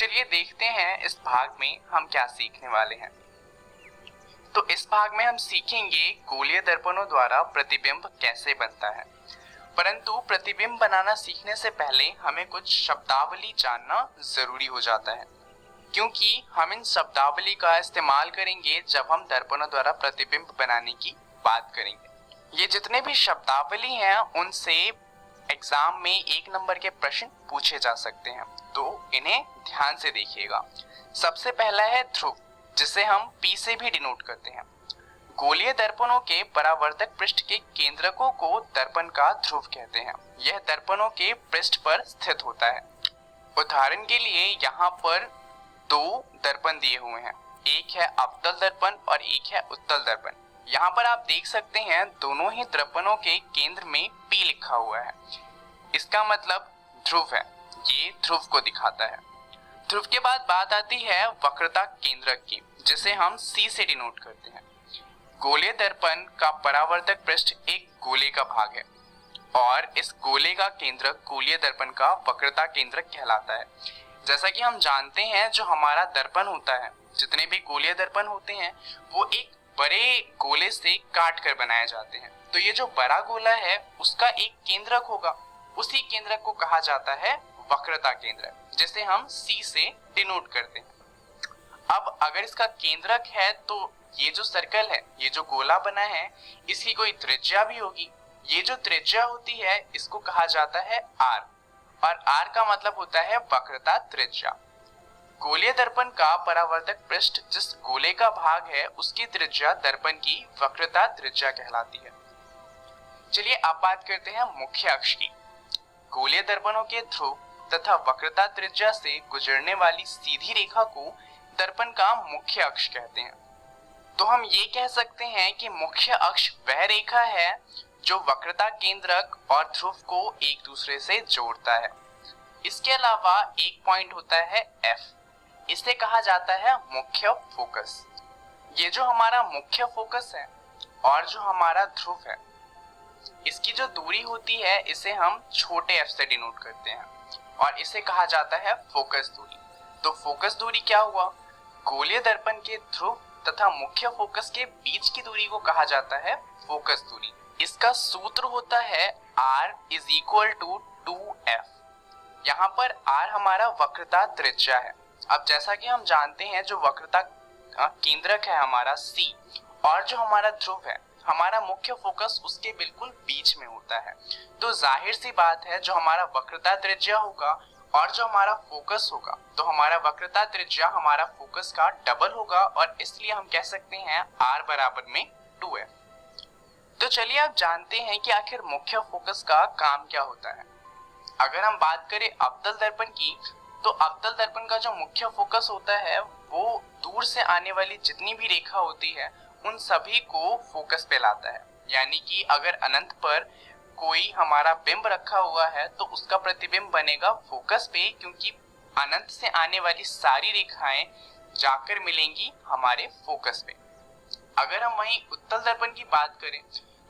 चलिए देखते हैं इस भाग में हम क्या सीखने वाले हैं। तो इस भाग में हम सीखेंगे गोलीय दर्पणों द्वारा प्रतिबिंब कैसे बनता है। परंतु प्रतिबिंब बनाना सीखने से पहले हमें कुछ शब्दावली जानना जरूरी हो जाता है, क्योंकि हम इन शब्दावली का इस्तेमाल करेंगे जब हम दर्पणों द्वारा प्रतिबिंब बनाने की बात करेंगे। ये जितने भी शब्दावली हैं उनसे एग्जाम में 1 नंबर के प्रश्न पूछे जा सकते हैं, तो इन्हें ध्यान से देखिएगा। सबसे पहला है ध्रुव, जिसे हम P से भी डिनोट करते हैं। गोलीय दर्पणों के परावर्तक पृष्ठ के केंद्रकों को दर्पण का ध्रुव कहते हैं। यह दर्पणों के पृष्ठ पर स्थित होता है। उदाहरण के लिए यहाँ पर 2 दर्पण दिए हुए हैं, एक है अवतल दर्पण और एक है उत्तल दर्पण। यहाँ पर आप देख सकते हैं दोनों ही दर्पणों के केंद्र में P लिखा हुआ है, इसका मतलब ध्रुव है, ये ध्रुव को दिखाता है। ध्रुव के बाद बात आती है वक्रता केंद्रक की, जिसे हम C से डिनोट करते हैं। गोलीय दर्पण का परावर्तक पृष्ठ एक गोले का भाग है और इस गोले का केंद्रक गोलीय दर्पण का वक्रता केंद्रक कहलाता है। जैसा कि हम जानते हैं जो हमारा दर्पण होता है, जितने भी गोलीय दर्पण होते हैं वो एक बड़े गोले से काट कर बनाए जाते हैं। तो ये जो बड़ा गोला है उसका एक केंद्रक होगा, उसी केंद्रक को कहा जाता है वक्रता केंद्रक, जिसे हम C से डिनोट करते हैं। अब अगर इसका केंद्रक है तो ये जो सर्कल है, ये जो गोला बना है, इसकी कोई त्रिज्या भी होगी। ये जो त्रिज्या होती है इसको कहा जाता है R, और R का मतलब होता है वक्रता त्रिज्या। गोलीय दर्पण का परावर्तक पृष्ठ जिस गोले का भाग है उसकी त्रिज्या दर्पण की वक्रता त्रिज्या कहलाती है। चलिए अब बात करते हैं मुख्य अक्ष की। गोलीय दर्पणों के ध्रुव तथा वक्रता त्रिज्या से गुजरने वाली सीधी रेखा को दर्पण का मुख्य अक्ष कहते हैं। तो हम ये कह सकते हैं कि मुख्य अक्ष वह रेखा है जो वक्रता केंद्रक और ध्रुव को एक दूसरे से जोड़ता है। इसके अलावा एक पॉइंट होता है F, इसे कहा जाता है मुख्य फोकस। ये जो हमारा मुख्य फोकस है और जो हमारा ध्रुव है, इसकी जो दूरी होती है इसे हम छोटे f से डिनोट करते हैं और इसे कहा जाता है फोकस दूरी। तो फोकस दूरी क्या हुआ? गोलीय दर्पण के ध्रुव तथा मुख्य फोकस के बीच की दूरी को कहा जाता है फोकस दूरी। इसका सूत्र होता है R = 2f। यहाँ पर R हमारा वक्रता त्रिज्या है। अब जैसा कि हम जानते हैं जो वक्रता केंद्रक है हमारा C और जो हमारा ध्रुव है, हमारा मुख्य फोकस उसके बिल्कुल बीच में होता है। तो जाहिर सी बात है जो हमारा वक्रता त्रिज्या होगा और जो हमारा फोकस होगा, तो हमारा वक्रता त्रिज्या हमारा फोकस का डबल होगा और इसलिए हम कह सकते हैं R बराबर में 2f। तो चलिए अब जानते हैं कि आखिर मुख्य फोकस का काम क्या होता है। अगर हम बात करें अवतल दर्पण की, तो अवतल दर्पण का जो मुख्य फोकस होता है वो दूर से आने वाली जितनी भी रेखा होती है उन सभी को फोकस पे लाता है। यानी कि अगर अनंत पर कोई हमारा बिंब रखा हुआ है तो उसका प्रतिबिंब बनेगा फोकस पे, क्योंकि अनंत से आने वाली सारी रेखाएं जाकर मिलेंगी हमारे फोकस पे। अगर हम वहीं उत्तल दर्पण की बात करें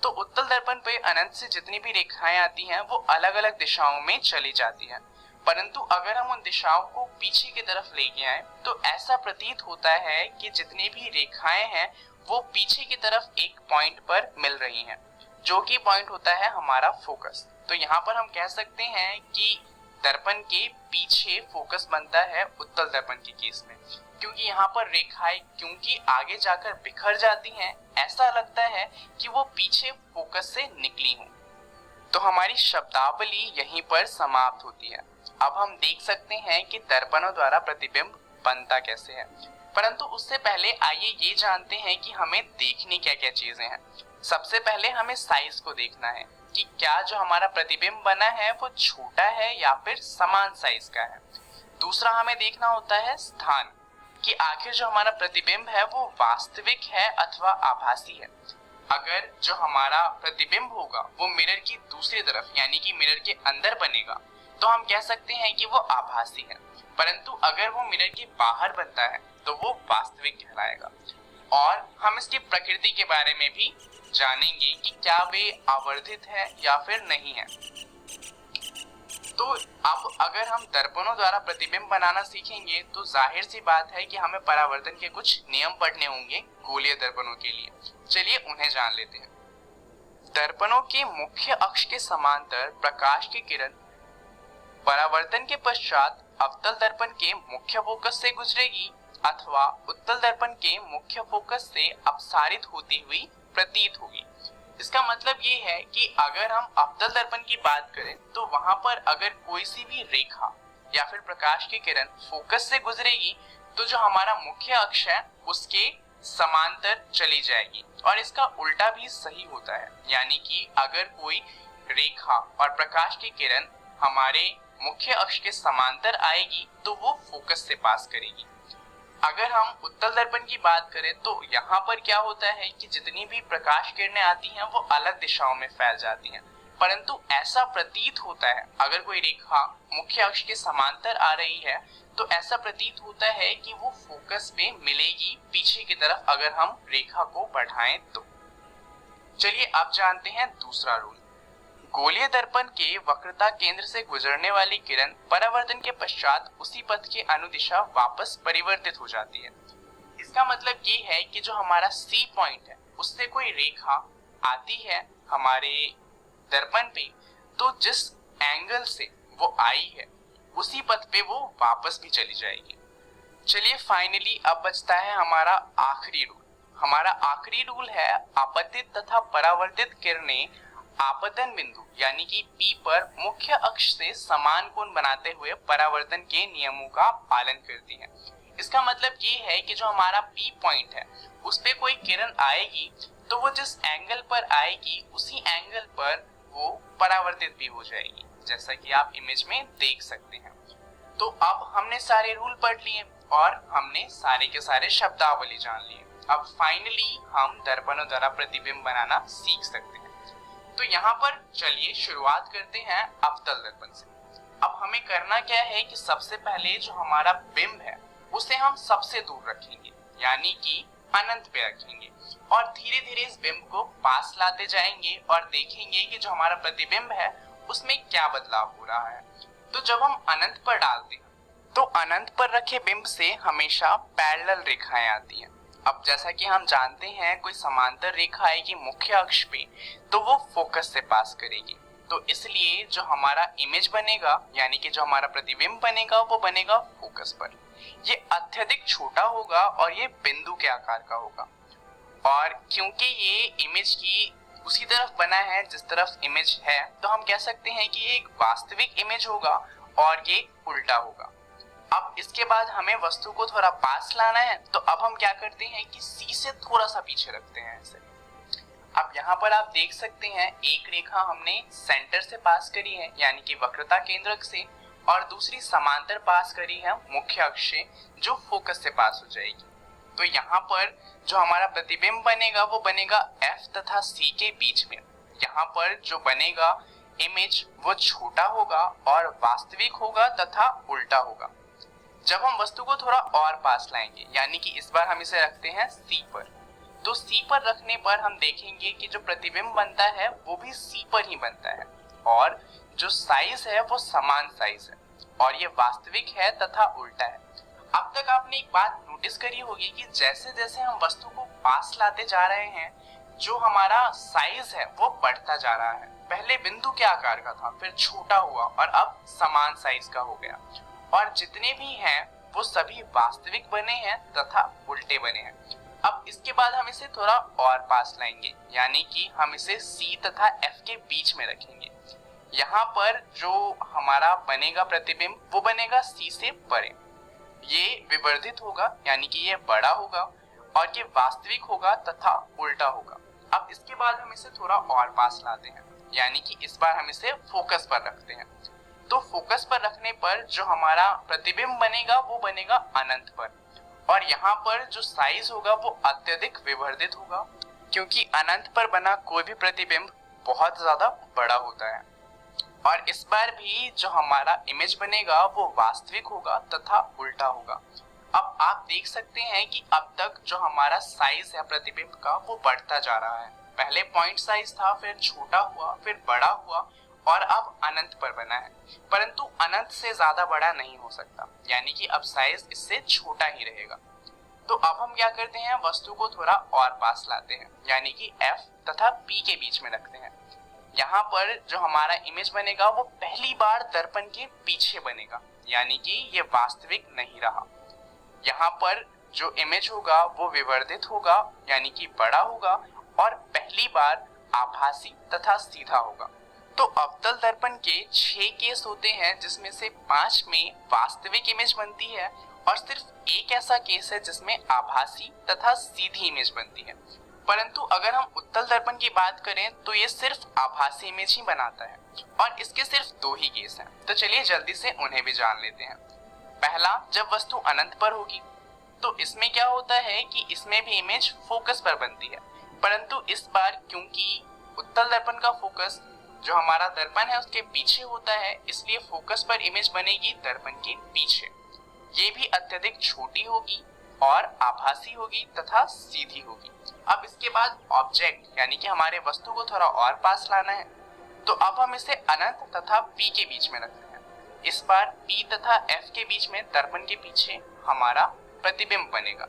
तो उत्तल दर्पण पे अनंत से जितनी भी रेखाएं आती हैं वो अलग अलग दिशाओं में चली जाती हैं, परंतु अगर हम उन दिशाओं को पीछे की तरफ लेके आए तो ऐसा प्रतीत होता है कि जितनी भी रेखाएं हैं वो पीछे की तरफ एक पॉइंट पर मिल रही हैं, जो कि पॉइंट होता है हमारा फोकस। तो यहाँ पर हम कह सकते हैं कि दर्पण के पीछे फोकस बनता है उत्तल दर्पण के केस में, क्योंकि यहाँ पर रेखाएं क्योंकि आगे जाकर बिखर जाती हैं, ऐसा लगता है कि वो पीछे फोकस से निकली हों। तो हमारी शब्दावली यहीं पर समाप्त होती है। अब हम देख सकते हैं कि दर्पणों द्वारा प्रतिबिंब बनता कैसे है, परंतु उससे पहले आइए ये जानते हैं कि हमें देखनी क्या क्या चीजें हैं। सबसे पहले हमें साइज को देखना है कि क्या जो हमारा प्रतिबिंब बना है वो छोटा है या फिर समान साइज का है। दूसरा हमें देखना होता है स्थान, कि आखिर जो हमारा प्रतिबिंब है वो वास्तविक है अथवा आभासी है। अगर जो हमारा प्रतिबिंब होगा वो मिरर की दूसरी तरफ यानी कि मिरर के अंदर बनेगा तो हम कह सकते हैं कि वो आभासी है, परंतु अगर वो मिरर के बाहर बनता है तो वो वास्तविक कहलाएगा। और हम इसकी प्रकृति के बारे में भी जानेंगे कि क्या वे आवर्धित है या फिर नहीं है। तो अब अगर हम दर्पणों द्वारा प्रतिबिंब बनाना सीखेंगे तो जाहिर सी बात है कि हमें परावर्तन के कुछ नियम पढ़ने होंगे गोलीय दर्पणों के लिए। चलिए उन्हें जान लेते हैं। दर्पणों के मुख्य अक्ष के समांतर प्रकाश की किरण परावर्तन के पश्चात अवतल दर्पण के मुख्य फोकस से गुजरेगी अथवा उत्तल दर्पण के मुख्य फोकस से अपसारित होती हुई प्रतीत होगी। इसका मतलब ये है कि अगर हम अवतल दर्पण की बात करें तो वहां पर अगर कोई सी भी रेखा या फिर प्रकाश की किरण फोकस से गुजरेगी तो जो हमारा मुख्य अक्ष है उसके समांतर चली जाएगी, और इसका उल्टा भी सही होता है। यानी कि अगर कोई रेखा और प्रकाश की किरण हमारे मुख्य अक्ष के समांतर आएगी तो वो फोकस से पास करेगी। अगर हम उत्तल दर्पण की बात करें तो यहाँ पर क्या होता है कि जितनी भी प्रकाश किरणें आती हैं वो अलग दिशाओं में फैल जाती हैं, परंतु ऐसा प्रतीत होता है अगर कोई रेखा मुख्य अक्ष के समांतर आ रही है तो ऐसा प्रतीत होता है कि वो फोकस पे मिलेगी पीछे की तरफ अगर हम रेखा को बढ़ाएं तो। चलिए अब जानते हैं दूसरा रूल। गोलीय दर्पण के वक्रता केंद्र से गुजरने वाली किरण परावर्तन के पश्चात उसी पथ के अनुदिशा वापस परिवर्तित हो जाती है। इसका मतलब ये है कि जो हमारा C पॉइंट है उससे कोई रेखा आती है हमारे दर्पण पे, तो जिस एंगल से वो आई है उसी पथ पे वो वापस भी चली जाएगी। चलिए फाइनली अब बचता है हमारा आखिरी रूल। हमारा आखिरी रूल है आपतित तथा परावर्तित किरणें आपतन बिंदु यानी कि P पर मुख्य अक्ष से समान कोण बनाते हुए परावर्तन के नियमों का पालन करती हैं। इसका मतलब ये है कि जो हमारा P पॉइंट है उस पे कोई किरण आएगी तो वो जिस एंगल पर आएगी उसी एंगल पर वो परावर्तित भी हो जाएगी, जैसा कि आप इमेज में देख सकते हैं। तो अब हमने सारे रूल पढ़ लिए और हमने सारे के सारे शब्दावली जान लिए। अब फाइनली हम दर्पणों द्वारा प्रतिबिंब बनाना सीख सकते हैं। तो यहाँ पर चलिए शुरुआत करते हैं अवतल दर्पण से। अब हमें करना क्या है कि सबसे पहले जो हमारा बिंब है उसे हम सबसे दूर रखेंगे यानी कि अनंत पे रखेंगे और धीरे धीरे इस बिंब को पास लाते जाएंगे और देखेंगे कि जो हमारा प्रतिबिंब है उसमें क्या बदलाव हो रहा है। तो जब हम अनंत पर डालते हैं तो अनंत पर रखे बिंब से हमेशा पैरेलल रेखाएं आती हैं। अब जैसा कि हम जानते हैं कोई समांतर रेखा आएगी मुख्य अक्ष पे तो वो फोकस से पास करेगी, तो इसलिए जो हमारा इमेज बनेगा यानी कि जो हमारा प्रतिबिंब बनेगा वो बनेगा फोकस पर। ये अत्यधिक छोटा होगा और ये बिंदु के आकार का होगा, और क्योंकि ये इमेज की उसी तरफ बना है जिस तरफ इमेज है तो हम कह सकते हैं कि ये एक वास्तविक इमेज होगा और ये उल्टा होगा। अब इसके बाद हमें वस्तु को थोड़ा पास लाना है, तो अब हम क्या करते हैं कि C से थोड़ा सा पीछे रखते हैं ऐसे। अब यहाँ पर आप देख सकते हैं एक रेखा हमने सेंटर से पास करी है यानी कि वक्रता केंद्रक से, और दूसरी समांतर पास करी है मुख्य अक्ष से जो फोकस से पास हो जाएगी। तो यहाँ पर जो हमारा प्रतिबिंब बनेगा वो बनेगा F तथा C के बीच में। यहाँ पर जो बनेगा इमेज वो छोटा होगा और वास्तविक होगा तथा उल्टा होगा। जब हम वस्तु को थोड़ा और पास लाएंगे यानी कि इस बार हम इसे रखते हैं C पर, तो C पर रखने पर हम देखेंगे कि जो प्रतिबिंब बनता है वो भी C पर ही बनता है और जो साइज है वो समान साइज है और ये वास्तविक है तथा उल्टा है। अब तक आपने एक बात नोटिस करी होगी कि जैसे जैसे हम वस्तु को पास लाते जा रहे हैं जो हमारा साइज है वो बढ़ता जा रहा है। पहले बिंदु के आकार का था, फिर छोटा हुआ और अब समान साइज का हो गया, और जितने भी हैं वो सभी वास्तविक बने हैं तथा उल्टे बने हैं। अब इसके बाद हम इसे थोड़ा और पास लाएंगे यानी कि हम इसे C तथा F के बीच में रखेंगे। यहाँ पर जो हमारा बनेगा प्रतिबिंब वो बनेगा C से परे, ये विवर्धित होगा यानी कि ये बड़ा होगा और ये वास्तविक होगा तथा उल्टा होगा। अब इसके बाद हम इसे थोड़ा और पास लाते हैं यानी कि इस बार हम इसे फोकस पर रखते हैं। तो फोकस पर रखने पर जो हमारा प्रतिबिंब बनेगा वो बनेगा अनंत पर, और यहाँ पर जो साइज होगा वो अत्यधिक विवर्धित होगा क्योंकि अनंत पर बना कोई भी प्रतिबिंब बहुत ज्यादा बड़ा होता है। और इस बार भी जो हमारा इमेज बनेगा वो वास्तविक होगा तथा उल्टा होगा। अब आप देख सकते हैं कि अब तक जो हमारा साइज है प्रतिबिंब का वो बढ़ता जा रहा है। पहले पॉइंट साइज था, फिर छोटा हुआ, फिर बड़ा हुआ और अब अनंत पर बना है, परंतु अनंत से ज्यादा बड़ा नहीं हो सकता, यानी कि अब साइज इससे छोटा ही रहेगा। तो अब हम क्या करते हैं, वस्तु को थोड़ा और पास लाते हैं, यानी कि F तथा P के बीच में रखते हैं। यहाँ पर जो हमारा इमेज बनेगा वो पहली बार दर्पण के पीछे बनेगा, यानी कि ये वास्तविक नहीं रहा। यहाँ पर जो इमेज होगा वो विवर्धित होगा, यानी कि बड़ा होगा, और पहली बार आभासी तथा सीधा होगा। तो अवतल दर्पण के 6 केस होते हैं, जिसमें से 5 में वास्तविक इमेज बनती है और सिर्फ एक ऐसा केस है जिसमें आभासी तथा सीधी इमेज बनती है। परंतु अगर हम उत्तल दर्पण की बात करें तो ये सिर्फ आभासी इमेज ही बनाता है और इसके सिर्फ 2 ही केस हैं। तो चलिए जल्दी से उन्हें भी जान लेते हैं। पहला, जब वस्तु अनंत पर होगी तो इसमें क्या होता है कि इसमें भी इमेज फोकस पर बनती है, परंतु इस बार क्योंकि उत्तल दर्पण का फोकस जो हमारा दर्पण है उसके पीछे होता है, इसलिए फोकस पर इमेज बनेगी दर्पण के पीछे। ये भी अत्यधिक छोटी होगी और आभासी होगी तथा सीधी होगी। अब इसके बाद ऑब्जेक्ट यानी कि हमारे वस्तु को थोड़ा और पास लाना है, तो अब हम इसे अनंत तथा P के बीच में रखते हैं। इस बार P तथा F के बीच में दर्पण के पीछे हमारा प्रतिबिंब बनेगा।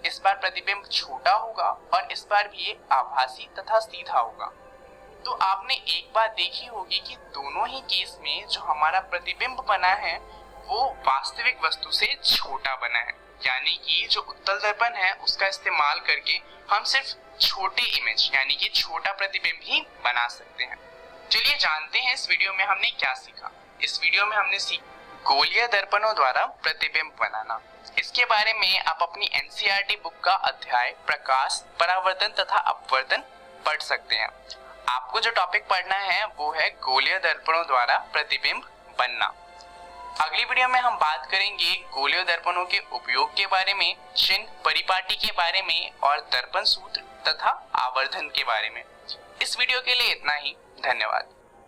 इस बार प्रतिबिंब छोटा होगा और इस बार भी ये आभासी तथा सीधा होगा। तो आपने एक बात देखी होगी कि दोनों ही केस में जो हमारा प्रतिबिंब बना है वो वास्तविक वस्तु से छोटा बना है, यानी कि जो उत्तल दर्पण है उसका इस्तेमाल करके हम सिर्फ छोटे इमेज यानी कि छोटा प्रतिबिंब ही बना सकते हैं। चलिए जानते हैं इस वीडियो में हमने क्या सीखा। इस वीडियो में हमने सीखा गोलीय दर्पणों द्वारा प्रतिबिंब बनाना। इसके बारे में आप अपनी NCERT बुक का अध्याय प्रकाश, परावर्तन तथा अपवर्तन पढ़ सकते हैं। आपको जो टॉपिक पढ़ना है वो है गोलीय दर्पणों द्वारा प्रतिबिंब बनना। अगली वीडियो में हम बात करेंगे गोलीय दर्पणों के उपयोग के बारे में, चिन्ह, परिपाटी के बारे में और दर्पण सूत्र तथा आवर्धन के बारे में। इस वीडियो के लिए इतना ही। धन्यवाद।